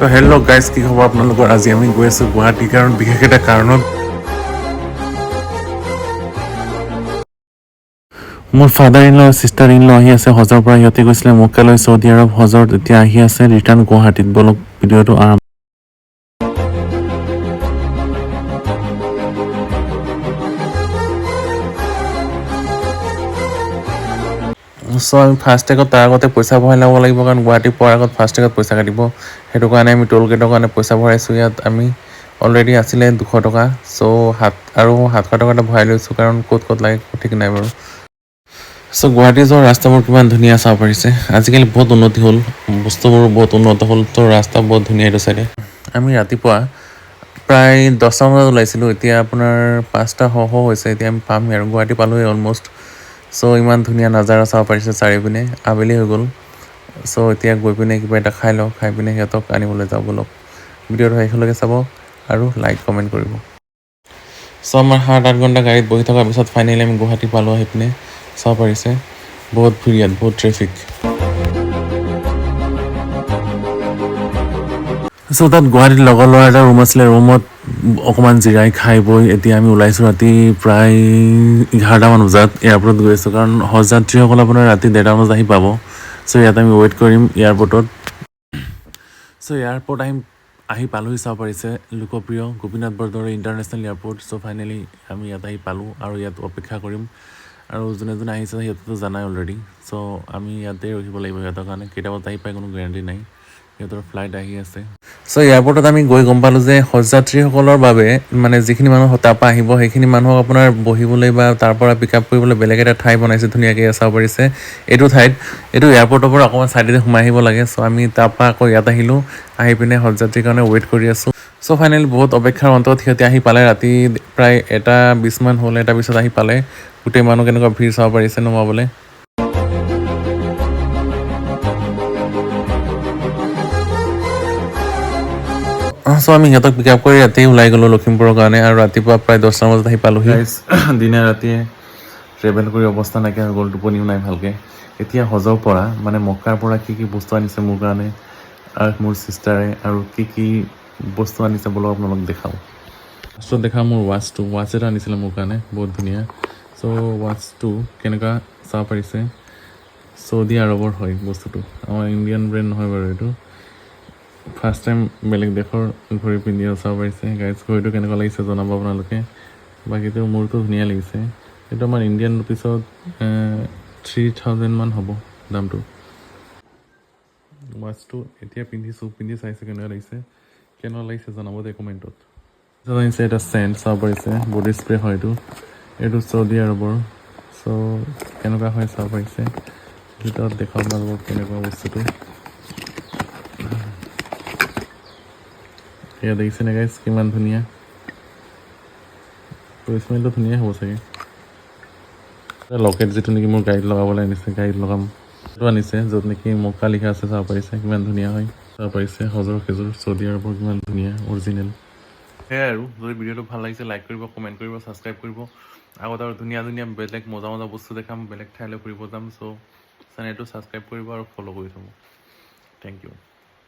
তো hello' guys, কি খবৰ আপোনালোকৰ? আজি আমি গৈ আছোঁ গুৱাহাটী, কাৰণ বিশেষ এটা কাৰণত। মোৰ father in law sister in law আহি আছে হজৰ পৰা। সিহঁতে গৈছিলে মক্কালৈ চৌদি আৰব হজত, এতিয়া আহি আছে ৰিটাৰ্ণ গুৱাহাটীত। বলক ভিডিঅ'টো আৰম্ভ। চ' আমি ফাষ্টেগত তাৰ আগতে পইচা ভৰাই ল'ব লাগিব, কাৰণ গুৱাহাটী পোৱাৰ আগত ফাষ্টেগত পইচা কাটিব। সেইটো কাৰণে আমি টোল গেটৰ কাৰণে পইচা ভৰাইছোঁ। ইয়াত আমি অলৰেডি আছিলে 200 টকা, চ' 700 টকা এটা ভৰাই লৈছোঁ, কাৰণ ক'ত লাগে ঠিক নাই বাৰু। চ' গুৱাহাটী যোৱা ৰাস্তাবোৰ কিমান ধুনীয়া চাব পাৰিছে। আজিকালি বহুত উন্নতি হ'ল, বস্তুবোৰ বহুত উন্নত হ'ল, তো ৰাস্তা বহুত ধুনীয়া এইটো চাইডে। আমি ৰাতিপুৱা প্ৰায় 10টা বজাত ওলাইছিলোঁ, এতিয়া আপোনাৰ 5টা হৈছে। এতিয়া আমি পামহি আৰু গুৱাহাটী পালোঁহি অলম'ষ্ট। চ' ইমান ধুনীয়া নাজাৰা চাব পাৰিছে চাৰিওপিনে। আবেলি হৈ গ'ল, চ' এতিয়া গৈ পিনে কিবা এটা খাই লওঁ, খাই পিনে সিহঁতক আনিবলৈ যাওঁ। বলক ভিডিঅ'টো শেষলৈকে চাব আৰু লাইক কমেণ্ট কৰিব। চ' আমাৰ 7-8 ঘণ্টা গাড়ীত বহি থকাৰ পিছত ফাইনেলি আমি গুৱাহাটী পালোঁ। আহি পিনে চাব পাৰিছে বহুত ভিৰ, ইয়াত বহুত ট্ৰেফিক। চ' তাত গুৱাহাটীত লগৰ ল'ৰা এটা ৰুম আছিলে, ৰুমত অকণমান জিৰাই খাই বৈ এতিয়া আমি ওলাইছোঁ ৰাতি প্ৰায় 11টামান বজাত এয়াৰপৰ্টত গৈ আছোঁ, কাৰণ হজ যাত্ৰীসকল আপোনাৰ ৰাতি 1:30 বজাত আহি পাব। চ' ইয়াত আমি ৱেইট কৰিম এয়াৰপৰ্টত। চ' এয়াৰপৰ্ট আহি পালোহি, চাব পাৰিছে লোকপ্ৰিয় গোপীনাথ বৰদলৈ ইণ্টাৰনেশ্যনেল এয়াৰপৰ্ট। চ' ফাইনেলি আমি ইয়াত আহি পালোঁ আৰু ইয়াত অপেক্ষা কৰিম। আৰু যোনে যোনে আহিছে সিহঁতেতো জানাই অলৰেডি। চ' আমি ইয়াতে ৰখিব লাগিব সিহঁতৰ কাৰণে। কেইটা বজাত আহি পাই কোনো গেৰাণ্টি নাই, সিহঁতৰ ফ্লাইট আহি আছে। চ' এয়াৰপৰ্টত আমি গৈ গম পালোঁ যে হজযাত্ৰীসকলৰ বাবে, মানে যিখিনি মানুহ তাৰপৰা আহিব, সেইখিনি মানুহক আপোনাৰ বহিবলৈ বা তাৰ পৰা পিক আপ কৰিবলৈ বেলেগ এটা ঠাই বনাইছে ধুনীয়াকৈ। চাব পাৰিছে এইটো ঠাইত, এইটো এয়াৰপৰ্টৰ পৰা অকণমান ছাইডেদি সোমাই আহিব লাগে। চ' আমি তাৰপৰা আকৌ ইয়াত আহিলোঁ, আহি পিনে হজযাত্ৰীৰ কাৰণে ৱেইট কৰি আছোঁ। চ' ফাইনেলি বহুত অপেক্ষাৰ অন্তত সিহঁতে আহি পালে। ৰাতি প্ৰায় 1:20 হ'ল, 1:20 আহি পালে। গোটেই মানুহ কেনেকুৱা ভিৰ চাব পাৰিছে নমাবলৈ। চ' আমি সিহঁতক পিক আপ কৰি ৰাতি ওলাই গ'লোঁ লখিমপুৰৰ কাৰণে, আৰু ৰাতিপুৱা প্ৰায় 10টা বজাত আহি পালোঁহি। দিনে ৰাতিয়ে ট্ৰেভেল কৰি অৱস্থা নাইকিয়া হৈ গ'ল, টোপনিও নাই ভালকৈ। এতিয়া হজৰ পৰা মানে মক্কাৰ পৰা কি কি বস্তু আনিছে মোৰ কাৰণে আৰু মোৰ ছিষ্টাৰে, আৰু কি কি বস্তু আনিছে বোলো আপোনালোক দেখাওঁ। ফাৰ্ষ্টত দেখা মোৰ ৱাচ এটা আনিছিলে মোৰ কাৰণে, বহুত ধুনীয়া। চ' ৱাচটো কেনেকুৱা চাব পাৰিছে, চৌদি আৰবৰ হয় বস্তুটো, আমাৰ ইণ্ডিয়ান ব্ৰেণ্ড নহয় বাৰু এইটো। ফাৰ্ষ্ট টাইম বেলেগ দেশৰ ঘড়ী পিন্ধি চাব পাৰিছে। গাইজ ঘড়ীটো কেনেকুৱা লাগিছে জনাব আপোনালোকে। বাকীটো মোৰতো ধুনীয়া লাগিছে। এইটো আমাৰ ইণ্ডিয়ান ৰুপিছত 3000 মান হ'ব দামটো। ৱাচটো এতিয়া পিন্ধি চাইছোঁ কেনেকুৱা লাগিছে জনাব দে কমেণ্টত। আহিছে এটা চেণ্ট চাব পাৰিছে, বডি স্প্ৰে হয় এইটো চৌদি আৰবৰ। চ' কেনেকুৱা হয় চাব পাৰিছে, ভিতৰত দেখাব আপোনালোকক কেনেকুৱা বস্তুটো। এয়া দেখিছেনে গাইজ কিমান ধুনীয়া। তো স্মেলটো ধুনীয়া হ'ব চাগে। লকেট যিটো নেকি মোৰ গাড়ীত লগাবলৈ আনিছে, গাড়ীত লগাম সেইটো আনিছে, য'ত নেকি মক্কা লিখা আছে। চাব পাৰিছে কিমান ধুনীয়া হয়, চাব পাৰিছে হজৰ খেজুৰ চৌদি আৰবৰ কিমান ধুনীয়া অৰিজিনেল। সেয়াই আৰু, যদি ভিডিঅ'টো ভাল লাগিছে লাইক কৰিব, কমেণ্ট কৰিব, ছাবস্ক্ৰাইব কৰিব। আগত আৰু ধুনীয়া বেলেগ মজা বস্তু দেখাম, বেলেগ ঠাইলৈ ফুৰিব যাম। চ' চেনেলটো ছাবস্ক্ৰাইব কৰিব আৰু ফ'ল' কৰি থ'ব। Thank U.